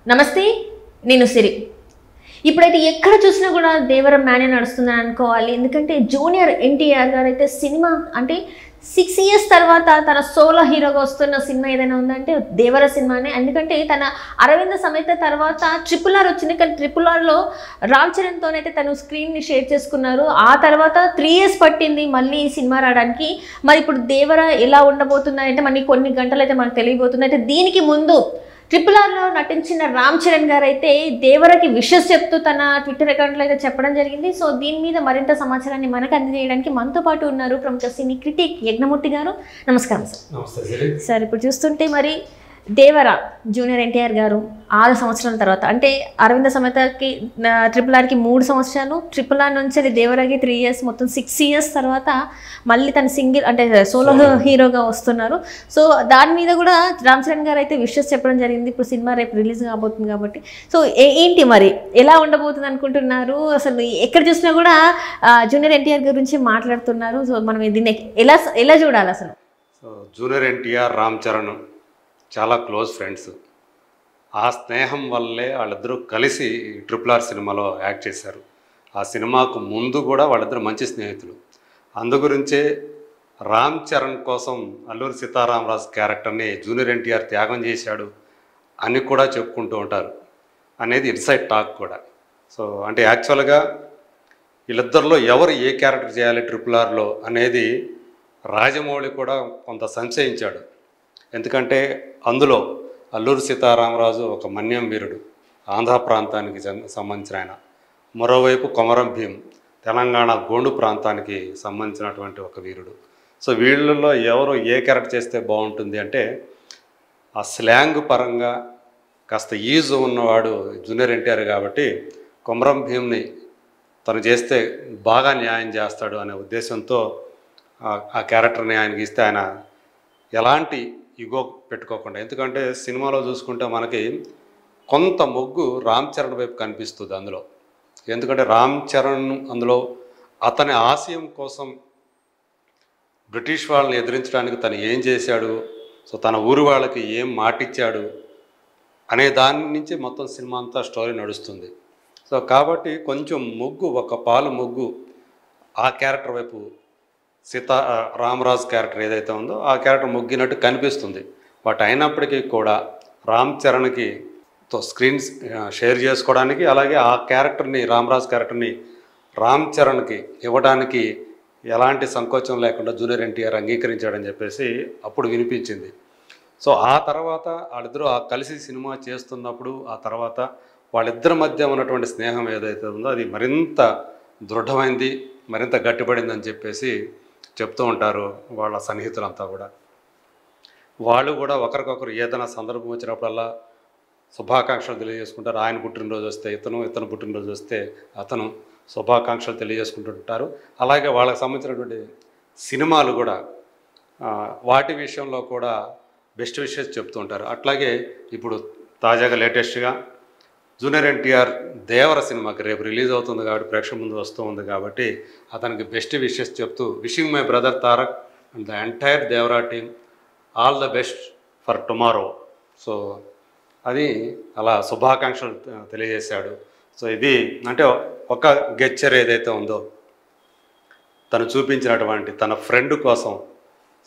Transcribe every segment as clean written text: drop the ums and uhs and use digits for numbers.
నమస్తే, నేను సిరి. ఇప్పుడైతే ఎక్కడ చూసినా కూడా దేవర మ్యానే నడుస్తుందని అనుకోవాలి. ఎందుకంటే జూనియర్ ఎన్టీఆర్ గారు అయితే సినిమా అంటే 6 years తర్వాత తన సోలో హీరోగా వస్తున్న సినిమా ఏదైనా ఉందంటే దేవర సినిమానే. ఎందుకంటే తన అరవింద సమేత తర్వాత RRR వచ్చింది, కానీ RRRలో రామ్ చరణ్తోనైతే తను స్క్రీన్ని షేర్ చేసుకున్నారు. ఆ తర్వాత 3 years పట్టింది మళ్ళీ ఈ సినిమా రావడానికి. మరి ఇప్పుడు దేవర ఎలా ఉండబోతుందంటే మనకి కొన్ని గంటలు అయితే మనకు తెలియబోతుంది. అయితే దీనికి ముందు RRRలో నటించిన రామ్ చరణ్ గారు అయితే దేవరకి విషెస్ చెప్తూ తన ట్విట్టర్ అకౌంట్లో అయితే చెప్పడం జరిగింది. సో దీని మీద మరింత సమాచారాన్ని మనకు అందజేయడానికి మనతో పాటు ఉన్నారు ప్రముఖ సినీ క్రిటిక్ యజ్ఞమూర్తి గారు. నమస్కారం సార్. నమస్తే సార్, ఇప్పుడు చూస్తుంటే మరి దేవర జూనియర్ ఎన్టీఆర్ గారు 6 సంవత్సరాల తర్వాత, అంటే అరవింద సమేతకి RRRకి 3 సంవత్సరాలు, RRR నుంచి అది దేవరకి 3 years, మొత్తం 6 years తర్వాత మళ్ళీ తన సింగిల్ అంటే సోలో హీరోగా వస్తున్నారు. సో దాని మీద కూడా రామ్ చరణ్ గారు అయితే విషెస్ చెప్పడం జరిగింది. ఇప్పుడు సినిమా రేపు రిలీజ్ కాబోతుంది కాబట్టి సో ఏంటి మరి ఎలా ఉండబోతుంది అనుకుంటున్నారు? అసలు ఎక్కడ చూసినా కూడా జూనియర్ ఎన్టీఆర్ గురించి మాట్లాడుతున్నారు. సో మనం దీన్ని ఎలా చూడాలి అసలు? సో జూనియర్ ఎన్టీఆర్ రామ్ చరణ్ చాలా క్లోజ్ ఫ్రెండ్స్. ఆ స్నేహం వల్లే వాళ్ళిద్దరూ కలిసి RRR సినిమాలో యాక్ట్ చేశారు. ఆ సినిమాకు ముందు కూడా వాళ్ళిద్దరు మంచి స్నేహితులు. అందుగురించే రామ్ చరణ్ కోసం అల్లూరి సీతారామరాజు క్యారెక్టర్ని జూనియర్ ఎన్టీఆర్ త్యాగం చేశాడు అని కూడా చెప్పుకుంటూ ఉంటారు అనేది ఇన్సైడ్ టాక్ కూడా. సో అంటే యాక్చువల్గా వీళ్ళిద్దరిలో ఎవరు ఏ క్యారెక్టర్ చేయాలి RRRలో అనేది రాజమౌళి కూడా కొంత సంశయించాడు. ఎందుకంటే అందులో అల్లూరి సీతారామరాజు ఒక మన్యం వీరుడు, ఆంధ్ర ప్రాంతానికి సంబంధించిన ఆయన. మరోవైపు కొమరం భీం తెలంగాణ గోండు ప్రాంతానికి సంబంధించినటువంటి ఒక వీరుడు. సో వీళ్ళల్లో ఎవరు ఏ క్యారెక్టర్ చేస్తే బాగుంటుంది అంటే ఆ స్లాంగ్ పరంగా కాస్త ఈజు ఉన్నవాడు జూనియర్ ఎన్టీఆర్ కాబట్టి కొమరం భీంని తను చేస్తే బాగా న్యాయం చేస్తాడు అనే ఉద్దేశంతో ఆ క్యారెక్టర్ని ఆయనకి ఇస్తే ఆయన ఎలాంటి ఇగో పెట్టుకోకుండా, ఎందుకంటే సినిమాలో చూసుకుంటే మనకి కొంత మొగ్గు రామ్ చరణ్ వైపు కనిపిస్తుంది అందులో. ఎందుకంటే రామ్ చరణ్ అందులో అతని ఆశయం కోసం బ్రిటిష్ వాళ్ళని ఎదిరించడానికి తను ఏం చేశాడు, సో తన ఊరి వాళ్ళకి ఏం మాటిచ్చాడు అనే దాని నుంచి మొత్తం సినిమా అంతా స్టోరీ నడుస్తుంది. సో కాబట్టి కొంచెం మొగ్గు, ఒక పాలు మొగ్గు ఆ క్యారెక్టర్ వైపు రామరాజు క్యారెక్టర్ ఏదైతే ఉందో ఆ క్యారెక్టర్ మొగ్గినట్టు కనిపిస్తుంది. బట్ అయినప్పటికీ కూడా రామ్ చరణ్కి స్క్రీన్ షేర్ చేసుకోవడానికి, అలాగే ఆ క్యారెక్టర్ని రామరాజు క్యారెక్టర్ని రామ్ చరణ్కి ఇవ్వడానికి ఎలాంటి సంకోచం లేకుండా జూనియర్ ఎన్టీఆర్ అంగీకరించాడని చెప్పేసి అప్పుడు వినిపించింది. సో ఆ తర్వాత వాళ్ళిద్దరూ కలిసి సినిమా చేస్తున్నప్పుడు ఆ తర్వాత వాళ్ళిద్దరి మధ్య ఉన్నటువంటి స్నేహం ఏదైతే ఉందో అది మరింత దృఢమైంది, మరింత గట్టిపడిందని చెప్పేసి చెప్తూ ఉంటారు వాళ్ళ సన్నిహితులంతా కూడా. వాళ్ళు కూడా ఒకరికొకరు ఏదైనా సందర్భం వచ్చినప్పుడల్లా శుభాకాంక్షలు తెలియజేసుకుంటారు. ఆయన పుట్టినరోజు వస్తే ఇతను పుట్టినరోజు వస్తే అతను శుభాకాంక్షలు తెలియజేసుకుంటుంటారు. అలాగే వాళ్ళకి సంబంధించినటువంటి సినిమాలు కూడా వాటి విషయంలో కూడా బెస్ట్ విషెస్ చెప్తూ ఉంటారు. అట్లాగే ఇప్పుడు తాజాగా లేటెస్ట్గా జూనియర్ ఎన్టీఆర్ దేవర సినిమాకి రేపు రిలీజ్ అవుతుంది కాబట్టి ప్రేక్షకుల ముందు వస్తూ ఉంది కాబట్టి అతనికి బెస్ట్ విషెస్ చెప్తూ wishing my brother Tarak and the entire Devara team all the best for tomorrow. So అది అలా శుభాకాంక్షలు తెలియజేశాడు. సో ఇది అంటే ఒక గెచ్చర్ ఏదైతే ఉందో తను చూపించినటువంటి తన ఫ్రెండ్ కోసం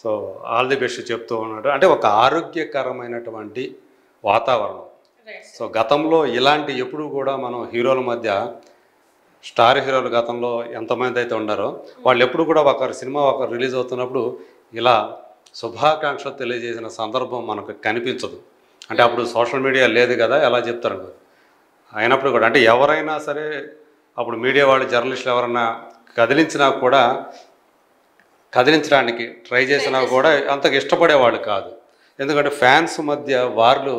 సో ఆల్ ది బెస్ట్ చెప్తూ ఉన్నాడు. అంటే ఒక ఆరోగ్యకరమైనటువంటి వాతావరణం. సో గతంలో ఇలాంటి ఎప్పుడు కూడా మనం హీరోల మధ్య స్టార్ హీరోలు గతంలో ఎంతమంది అయితే ఉన్నారో వాళ్ళు ఎప్పుడు కూడా ఒకరి సినిమా ఒకరు రిలీజ్ అవుతున్నప్పుడు ఇలా శుభాకాంక్షలు తెలియజేసిన సందర్భం మనకు కనిపించదు. అంటే అప్పుడు సోషల్ మీడియా లేదు కదా, ఎలా చెప్తారు. అయినప్పుడు కూడా అంటే ఎవరైనా సరే అప్పుడు మీడియా వాళ్ళు జర్నలిస్టులు ఎవరైనా కదిలించడానికి ట్రై చేసినా కూడా అంతకు ఇష్టపడేవాళ్ళు కాదు. ఎందుకంటే ఫ్యాన్స్ మధ్య వార్లు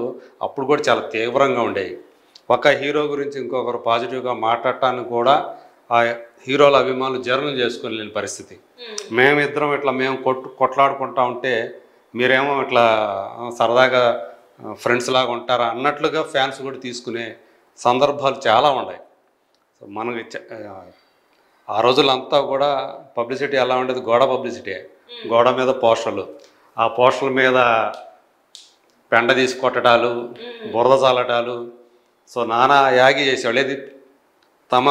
అప్పుడు కూడా చాలా తీవ్రంగా ఉండేవి. ఒక హీరో గురించి ఇంకొకరు పాజిటివ్గా మాట్లాడటానికి కూడా ఆ హీరోల అభిమానులు జర్నల్ చేసుకుని లేని పరిస్థితి. మేమిద్దరం ఇట్లా కొట్లాడుకుంటా ఉంటే మీరేమో ఇట్లా సరదాగా ఫ్రెండ్స్ లాగా ఉంటారా అన్నట్లుగా ఫ్యాన్స్ కూడా తీసుకునే సందర్భాలు చాలా ఉన్నాయి. సో మనకి ఆ రోజులంతా కూడా పబ్లిసిటీ ఎలా ఉండేది, గోడ పబ్లిసిటీ, గోడ మీద పోస్టర్లు, ఆ పోస్టర్ల మీద పెండ తీసి కొట్టడాలు, బురద చల్లటాలు, సో నానా యాగి చేసేవాళ్ళు, ఏది తమ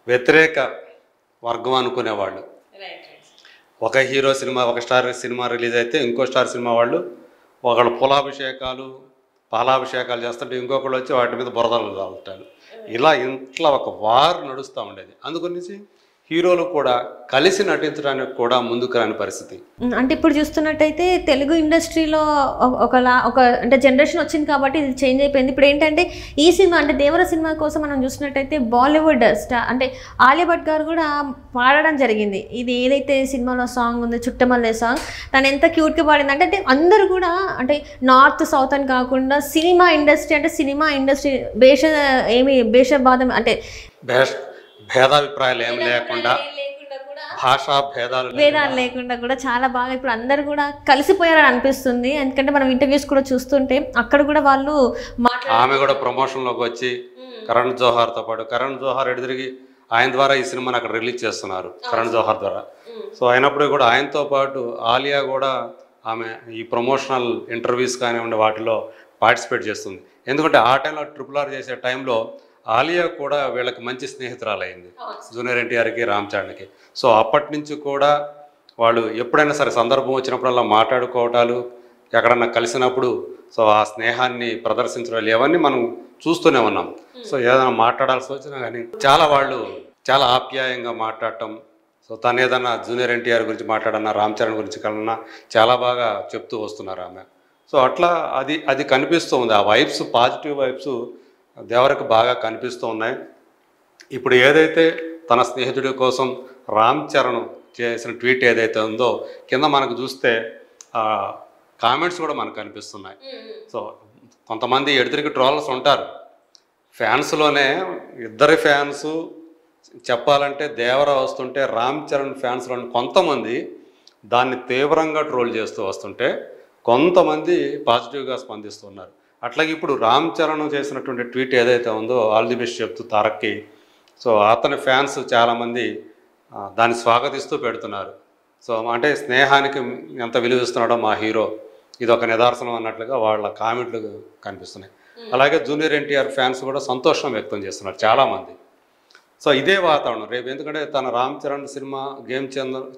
వ్యతిరేక వర్గం అనుకునేవాళ్ళు. ఒక హీరో సినిమా, ఒక స్టార్ సినిమా రిలీజ్ అయితే ఇంకో స్టార్ సినిమా వాళ్ళు ఒకళ్ళు పులాభిషేకాలు పాలాభిషేకాలు చేస్తుంటే ఇంకొకళ్ళు వచ్చి వాటి మీద బురదలు తాగుతారు. ఇంట్లో ఒక వార్ నడుస్తూ ఉండేది. అందుగురించి హీరోలు కూడా కలిసి నటించడానికి కూడా ముందుకు రాని పరిస్థితి. అంటే ఇప్పుడు చూస్తున్నట్టయితే తెలుగు ఇండస్ట్రీలో ఒక అంటే జనరేషన్ వచ్చింది కాబట్టి ఇది చేంజ్ అయిపోయింది. ఇప్పుడు ఏంటంటే ఈ సినిమా అంటే దేవర సినిమా కోసం మనం చూసినట్టయితే బాలీవుడ్ స్టార్ అంటే ఆలియా భట్ గారు కూడా పాడడం జరిగింది. ఇది ఏదైతే సినిమాలో సాంగ్ ఉందో చుట్టమల్లే సాంగ్, తను ఎంత క్యూట్గా పాడింది అంటే అందరూ కూడా అంటే నార్త్ సౌత్ అని కాకుండా సినిమా ఇండస్ట్రీ భేషభాదం అంటే భేదాభిప్రాయాలు ఏమి లేకుండా, భాషా భేదాలు లేకుండా కూడా చాలా బాగా ఇప్పుడు అందరు కూడా కలిసిపోయారని అనిపిస్తుంది. ఎందుకంటే మనం ఇంటర్వ్యూస్ కూడా చూస్తుంటే అక్కడ కూడా వాళ్ళు ఆమె కూడా ప్రమోషన్లోకి వచ్చి కరణ్ జోహార్తో పాటు, కరణ్ జోహార్ ఎదురుగి ఆయన ద్వారా ఈ సినిమాని అక్కడ రిలీజ్ చేస్తున్నారు, కరణ్ జోహార్ ద్వారా. సో అయినప్పుడు కూడా ఆయనతో పాటు ఆలియా కూడా ఆమె ఈ ప్రమోషనల్ ఇంటర్వ్యూస్ కానివ్వండి వాటిలో పార్టిసిపేట్ చేస్తుంది. ఎందుకంటే ఆ టైంలో RRR చేసే టైంలో ఆలియా కూడా వీళ్ళకి మంచి స్నేహితురాలైంది, జూనియర్ ఎన్టీఆర్కి రామ్ చరణ్కి. సో అప్పటి నుంచి కూడా వాళ్ళు ఎప్పుడైనా సరే సందర్భం వచ్చినప్పుడల్లా మాట్లాడుకోవటాలు, ఎక్కడన్నా కలిసినప్పుడు సో ఆ స్నేహాన్ని ప్రదర్శించడం ఇవన్నీ మనం చూస్తూనే ఉన్నాం. సో ఏదైనా మాట్లాడాల్సి వచ్చినా కానీ వాళ్ళు చాలా ఆప్యాయంగా మాట్లాడటం. సో తను ఏదన్నా జూనియర్ ఎన్టీఆర్ గురించి మాట్లాడన్నా, రామ్ చరణ్ గురించి కలన్నా చాలా బాగా చెప్తూ వస్తున్నారు ఆమె. సో అట్లా అది కనిపిస్తూ ఉంది. ఆ వైబ్స్, పాజిటివ్ వైబ్స్ దేవరకు బాగా కనిపిస్తూ ఉన్నాయి. ఇప్పుడు ఏదైతే తన స్నేహితుడి కోసం రామ్ చరణ్ చేసిన ట్వీట్ ఏదైతే ఉందో కింద మనకు చూస్తే కామెంట్స్ కూడా మనకు కనిపిస్తున్నాయి. సో కొంతమంది ఎదురికి ట్రోలర్స్ ఉంటారు, ఫ్యాన్స్లోనే ఇద్దరి ఫ్యాన్స్ చెప్పాలంటే దేవర వస్తుంటే రామ్ చరణ్ ఫ్యాన్స్లో కొంతమంది దాన్ని తీవ్రంగా ట్రోల్ చేస్తూ వస్తుంటే కొంతమంది పాజిటివ్గా స్పందిస్తున్నారు. అట్లాగే ఇప్పుడు రామ్ చరణ్ చేసినటువంటి ట్వీట్ ఏదైతే ఉందో ఆల్ ది బెస్ట్ చెప్తూ తారక్కి, సో అతని ఫ్యాన్స్ చాలామంది దాన్ని స్వాగతిస్తూ పెడుతున్నారు. సో అంటే స్నేహానికి ఎంత విలువిస్తున్నాడో మా హీరో, ఇది ఒక నిదర్శనం అన్నట్లుగా వాళ్ళ కామెంట్లు కనిపిస్తున్నాయి. అలాగే జూనియర్ ఎన్టీఆర్ ఫ్యాన్స్ కూడా సంతోషం వ్యక్తం చేస్తున్నారు చాలామంది. సో ఇదే వాతావరణం రేపు, ఎందుకంటే తన Ram Charan cinema game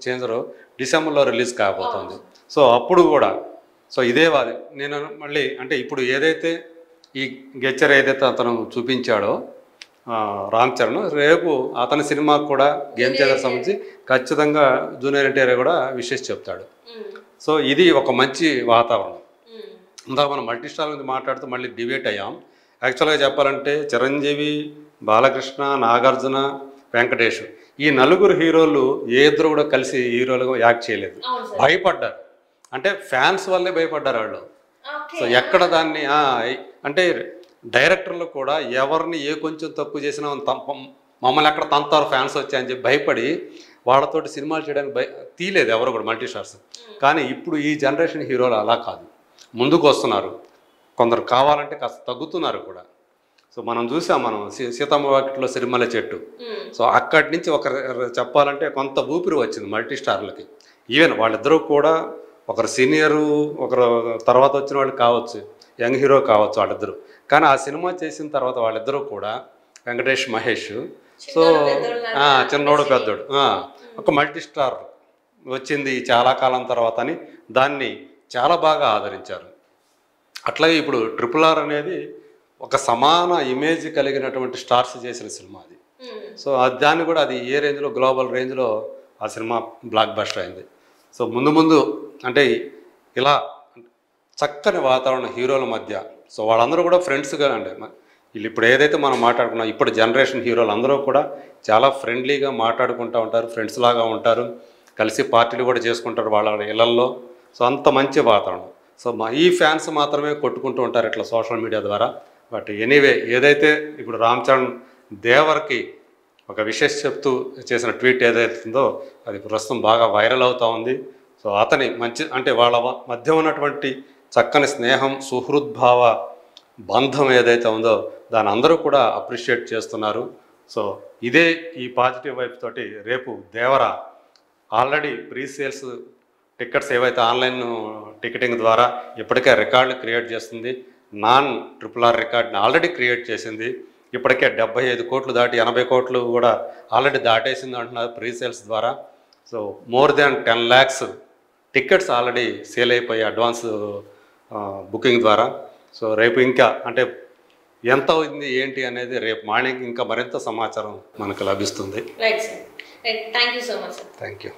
changer డిసెంబర్లో రిలీజ్ కాబోతుంది. సో అప్పుడు కూడా సో ఇదే నేను మళ్ళీ అంటే ఇప్పుడు ఏదైతే ఈ గెచ్చర్ ఏదైతే అతను చూపించాడో రామ్ చరణ్, రేపు అతని సినిమాకు కూడా గేమ్ చేంజర్ సంబంధించి ఖచ్చితంగా జూనియర్ ఎన్టీఆర్ కూడా విషెస్ చెప్తాడు. సో ఇది ఒక మంచి వాతావరణం. ఇందాక మనం మల్టీ స్టార్ గురించి మాట్లాడుతూ మళ్ళీ డిబేట్ అయ్యాం. యాక్చువల్గా చెప్పాలంటే చిరంజీవి, బాలకృష్ణ, నాగార్జున, వెంకటేష్ ఈ నలుగురు హీరోలు ఏ ఇద్దరు కూడా కలిసి హీరోలుగా యాక్ట్ చేయలేదు, భయపడ్డారు. అంటే ఫ్యాన్స్ వల్లే భయపడ్డారు వాళ్ళు. సో ఎక్కడ దాన్ని అంటే డైరెక్టర్లు కూడా ఎవరిని ఏ కొంచెం తప్పు చేసినా మమ్మల్ని ఎక్కడ తంతారు ఫ్యాన్స్ వచ్చాయని చెప్పి భయపడి వాళ్ళతోటి సినిమాలు చేయడానికి తీయలేదు ఎవరు కూడా మల్టీ స్టార్స్. కానీ ఇప్పుడు ఈ జనరేషన్ హీరోలు అలా కాదు, ముందుకు వస్తున్నారు. కొందరు కావాలంటే కాస్త తగ్గుతున్నారు కూడా. సో మనం చూసాం, మనం సీతమ్మ వాకిట్లో సిరిమల్ల చెట్టు. సో అక్కడి నుంచి చెప్పాలంటే కొంత ఊపిరి వచ్చింది మల్టీ స్టార్లకి. ఈవెన్ వాళ్ళిద్దరూ కూడా ఒకరు సీనియరు, ఒకరు తర్వాత వచ్చిన వాళ్ళు కావచ్చు, యంగ్ హీరో కావచ్చు వాళ్ళిద్దరు. కానీ ఆ సినిమా చేసిన తర్వాత వాళ్ళిద్దరూ కూడా వెంకటేష్, మహేష్, సో చిన్నోడు పెద్దోడు ఒక మల్టీ స్టార్ వచ్చింది చాలా కాలం తర్వాత అని దాన్ని చాలా బాగా ఆదరించారు. అట్లాగే ఇప్పుడు RRR అనేది ఒక సమాన ఇమేజ్ కలిగినటువంటి స్టార్స్ చేసిన సినిమా అది. సో దాన్ని కూడా అది ఏ రేంజ్లో, గ్లోబల్ రేంజ్లో ఆ సినిమా బ్లాక్ బస్టర్ అయింది. సో ముందు అంటే ఇలా చక్కని వాతావరణం హీరోల మధ్య. సో వాళ్ళందరూ కూడా ఫ్రెండ్స్గా అండి. వీళ్ళు ఇప్పుడు ఏదైతే మనం మాట్లాడుకున్నాం, ఇప్పుడు జనరేషన్ హీరోలు అందరూ కూడా చాలా ఫ్రెండ్లీగా మాట్లాడుకుంటూ ఉంటారు, ఫ్రెండ్స్ లాగా ఉంటారు, కలిసి పార్టీలు కూడా చేసుకుంటారు వాళ్ళ ఇళ్లల్లో. సో అంత మంచి వాతావరణం. సో ఈ ఫ్యాన్స్ మాత్రమే కొట్టుకుంటూ ఉంటారు ఇట్లా సోషల్ మీడియా ద్వారా. బట్ ఎనీవే, ఏదైతే ఇప్పుడు రామ్ చరణ్ దేవర్కి ఒక విషెస్ చెప్తూ చేసిన ట్వీట్ ఏదైతుందో అది ప్రస్తుతం బాగా వైరల్ అవుతూ ఉంది. సో అతని మంచి అంటే వాళ్ళ మధ్య ఉన్నటువంటి చక్కని స్నేహం, సుహృద్భావ బంధం ఏదైతే ఉందో దాన్ని అందరూ కూడా అప్రిషియేట్ చేస్తున్నారు. సో ఇదే ఈ పాజిటివ్ వైపు తోటి రేపు Devara already pre sales tickets ఏవైతే ఆన్లైన్ టికెటింగ్ ద్వారా ఇప్పటికే రికార్డులు క్రియేట్ చేస్తుంది. నాన్ ట్రిపుల్ ఆర్ రికార్డ్ని ఆల్రెడీ క్రియేట్ చేసింది. ఇప్పటికే 75 కోట్లు దాటి 80 కోట్లు కూడా ఆల్రెడీ దాటేసింది అంటున్నారు ప్రీ సేల్స్ ద్వారా. So more than 10 lakhs tickets already sale అయిపోయి అడ్వాన్స్ బుకింగ్ ద్వారా. సో రేపు ఇంకా అంటే ఎంత ఉంది ఏంటి అనేది రేపు మార్నింగ్ ఇంకా మరింత సమాచారం మనకు లభిస్తుంది. Right sir, thank you so much sir. Thank you.